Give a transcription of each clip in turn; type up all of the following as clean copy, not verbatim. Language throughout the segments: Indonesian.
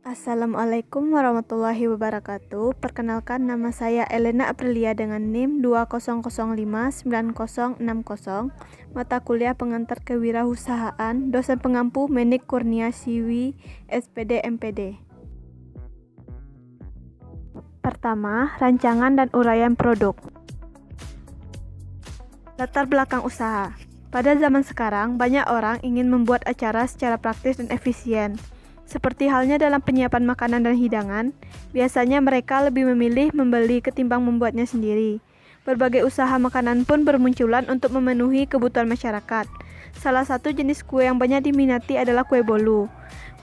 Assalamualaikum warahmatullahi wabarakatuh. Perkenalkan, nama saya Elena Aprilia dengan NIM 20059060, mata kuliah pengantar kewirausahaan, dosen pengampu Menik Kurnia Siwi, SPD MPD. Pertama, rancangan dan uraian produk. Latar belakang usaha. Pada zaman sekarang, banyak orang ingin membuat acara secara praktis dan efisien. Seperti halnya dalam penyiapan makanan dan hidangan, biasanya mereka lebih memilih membeli ketimbang membuatnya sendiri. Berbagai usaha makanan pun bermunculan untuk memenuhi kebutuhan masyarakat. Salah satu jenis kue yang banyak diminati adalah kue bolu.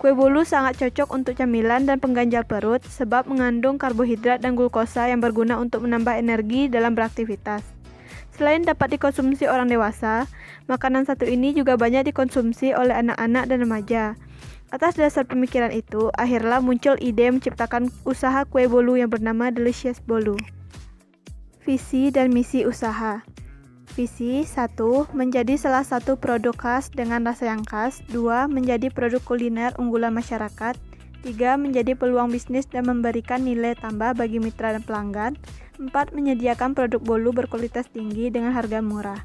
Kue bolu sangat cocok untuk camilan dan pengganjal perut sebab mengandung karbohidrat dan glukosa yang berguna untuk menambah energi dalam beraktivitas. Selain dapat dikonsumsi orang dewasa, makanan satu ini juga banyak dikonsumsi oleh anak-anak dan remaja. Atas dasar pemikiran itu, akhirnya muncul ide menciptakan usaha kue bolu yang bernama Delicious Bolu. Visi dan misi usaha. Visi 1. Menjadi salah satu produk khas dengan rasa yang khas. 2. Menjadi produk kuliner unggulan masyarakat. 3. Menjadi peluang bisnis dan memberikan nilai tambah bagi mitra dan pelanggan. 4. Menyediakan produk bolu berkualitas tinggi dengan harga murah.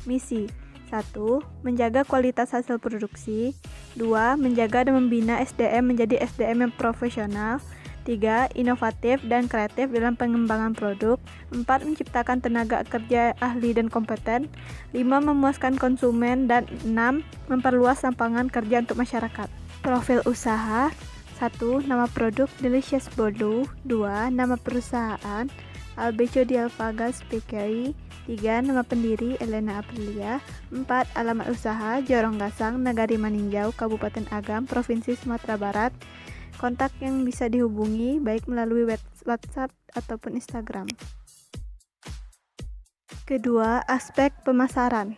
Misi 1. Menjaga kualitas hasil produksi. 2. Menjaga dan membina SDM menjadi SDM yang profesional. 3. Inovatif dan kreatif dalam pengembangan produk. 4. Menciptakan tenaga kerja ahli dan kompeten. 5. Memuaskan konsumen. Dan 6. Memperluas lapangan kerja untuk masyarakat. Profil usaha. 1. Nama produk Delicious Bolu. 2. Nama perusahaan Albeco di Alfagas Bakery. 3. Nama pendiri Elena Aprilia. 4. Alamat usaha Jorong Gasang, Nagari Maninjau, Kabupaten Agam, Provinsi Sumatera Barat. Kontak yang bisa dihubungi baik melalui WhatsApp ataupun Instagram. Kedua, aspek pemasaran.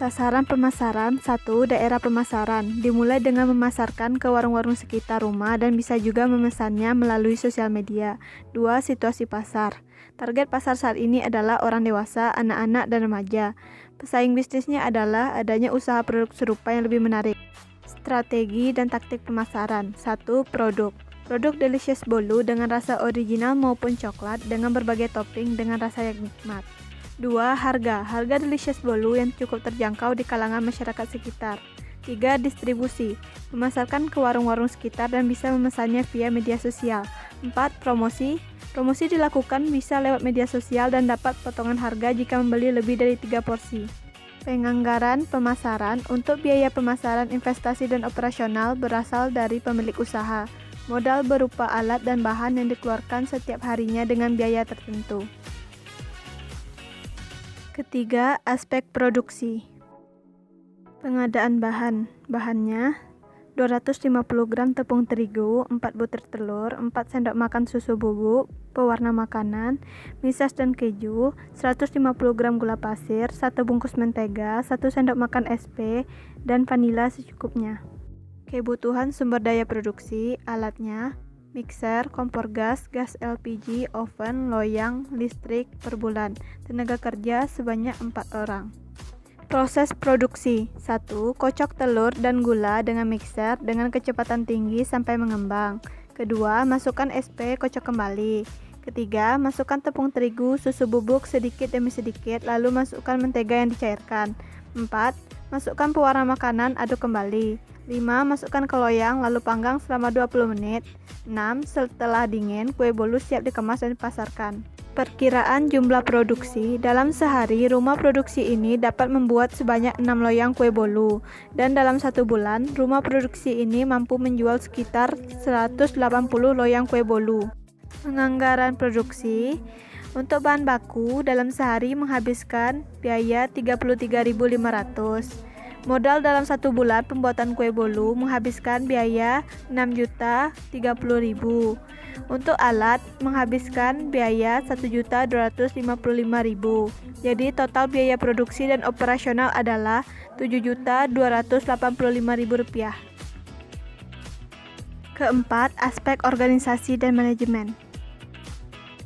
Sasaran pemasaran. 1. Daerah pemasaran. Dimulai dengan memasarkan ke warung-warung sekitar rumah dan bisa juga memesannya melalui sosial media. 2. Situasi pasar. Target pasar saat ini adalah orang dewasa, anak-anak, dan remaja. Pesaing bisnisnya adalah adanya usaha produk serupa yang lebih menarik. Strategi dan taktik pemasaran. 1. Produk. Produk Delicious Bolu dengan rasa original maupun coklat dengan berbagai topping dengan rasa yang nikmat. 2. Harga. Harga Delicious Bolu yang cukup terjangkau di kalangan masyarakat sekitar. 3. Distribusi. Memasarkan ke warung-warung sekitar dan bisa memesannya via media sosial. 4. Promosi. Promosi dilakukan bisa lewat media sosial dan dapat potongan harga jika membeli lebih dari 3 porsi. Penganggaran pemasaran. Untuk biaya pemasaran, investasi dan operasional berasal dari pemilik usaha. Modal berupa alat dan bahan yang dikeluarkan setiap harinya dengan biaya tertentu. Ketiga, aspek produksi. Pengadaan bahan. Bahannya 250 gram tepung terigu, 4 butir telur, 4 sendok makan susu bubuk, pewarna makanan, misas dan keju, 150 gram gula pasir, 1 bungkus mentega, 1 sendok makan SP, dan vanila secukupnya. Kebutuhan sumber daya produksi, alatnya, mixer, kompor gas, gas LPG, oven, loyang, listrik per bulan. Tenaga kerja sebanyak 4 orang. Proses produksi. 1. Kocok telur dan gula dengan mixer dengan kecepatan tinggi sampai mengembang. Kedua, masukkan SP, kocok kembali. Ketiga, masukkan tepung terigu, susu bubuk sedikit demi sedikit, lalu masukkan mentega yang dicairkan. 4. Masukkan pewarna makanan, aduk kembali. 5. Masukkan ke loyang, lalu panggang selama 20 menit. 6. Setelah dingin, kue bolu siap dikemas dan dipasarkan. Perkiraan jumlah produksi. Dalam sehari, rumah produksi ini dapat membuat sebanyak 6 loyang kue bolu. Dan dalam 1 bulan, rumah produksi ini mampu menjual sekitar 180 loyang kue bolu. Penganggaran produksi. Untuk bahan baku, dalam sehari menghabiskan biaya 33.500. Modal dalam 1 bulan pembuatan kue bolu menghabiskan biaya 6.030.000. Untuk alat menghabiskan biaya 1.255.000. Jadi total biaya produksi dan operasional adalah 7.285.000 rupiah. Keempat, aspek organisasi dan manajemen.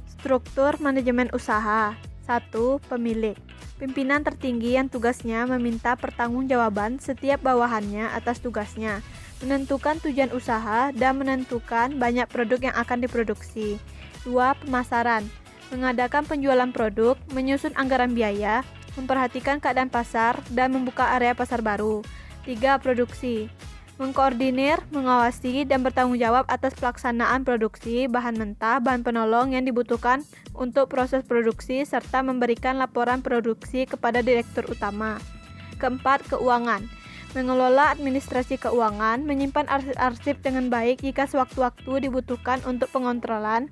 Struktur manajemen usaha. 1. Pemilik. Pimpinan tertinggi yang tugasnya meminta pertanggungjawaban setiap bawahannya atas tugasnya. menentukan tujuan usaha dan menentukan banyak produk yang akan diproduksi. 2. Pemasaran, mengadakan penjualan produk, menyusun anggaran biaya, memperhatikan keadaan pasar, dan membuka area pasar baru. 3. Produksi, mengkoordinir, mengawasi, dan bertanggung jawab atas pelaksanaan produksi bahan mentah, bahan penolong yang dibutuhkan untuk proses produksi, serta memberikan laporan produksi kepada direktur utama. 4. Keuangan, mengelola administrasi keuangan, menyimpan arsip-arsip dengan baik jika sewaktu-waktu dibutuhkan untuk pengontrolan,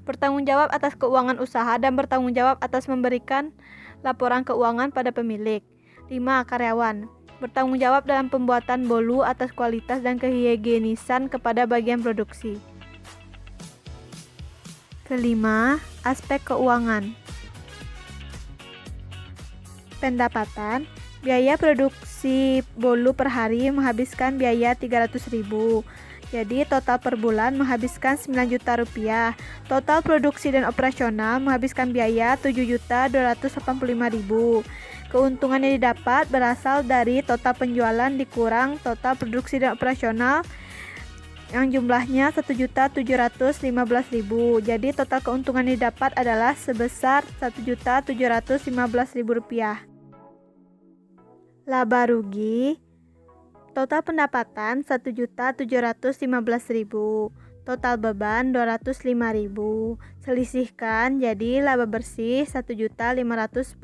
bertanggung jawab atas keuangan usaha, dan bertanggung jawab atas memberikan laporan keuangan pada pemilik. 5. Karyawan, bertanggung jawab dalam pembuatan bolu atas kualitas dan kehigienisan kepada bagian produksi. Kelima, aspek keuangan. Pendapatan, biaya produksi bolu per hari menghabiskan biaya 300.000. Jadi total per bulan menghabiskan 9 juta rupiah. Total produksi dan operasional menghabiskan biaya 7.285.000. Keuntungan yang didapat berasal dari total penjualan dikurang total produksi dan operasional yang jumlahnya 1.715.000. Jadi total keuntungan yang didapat adalah sebesar 1.715.000 rupiah. Laba rugi, total pendapatan 1.715.000, total beban 205.000, selisihkan jadi laba bersih 1.510.000.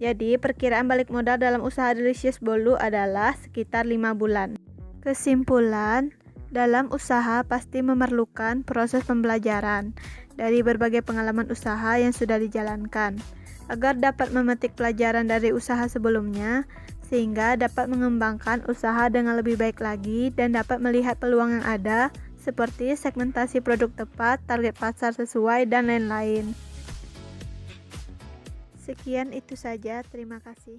Jadi perkiraan balik modal dalam usaha Delicious Bolu adalah sekitar 5 bulan. Kesimpulan, dalam usaha pasti memerlukan proses pembelajaran dari berbagai pengalaman usaha yang sudah dijalankan, agar dapat memetik pelajaran dari usaha sebelumnya, sehingga dapat mengembangkan usaha dengan lebih baik lagi dan dapat melihat peluang yang ada, seperti segmentasi produk tepat, target pasar sesuai, dan lain-lain. Sekian itu saja, terima kasih.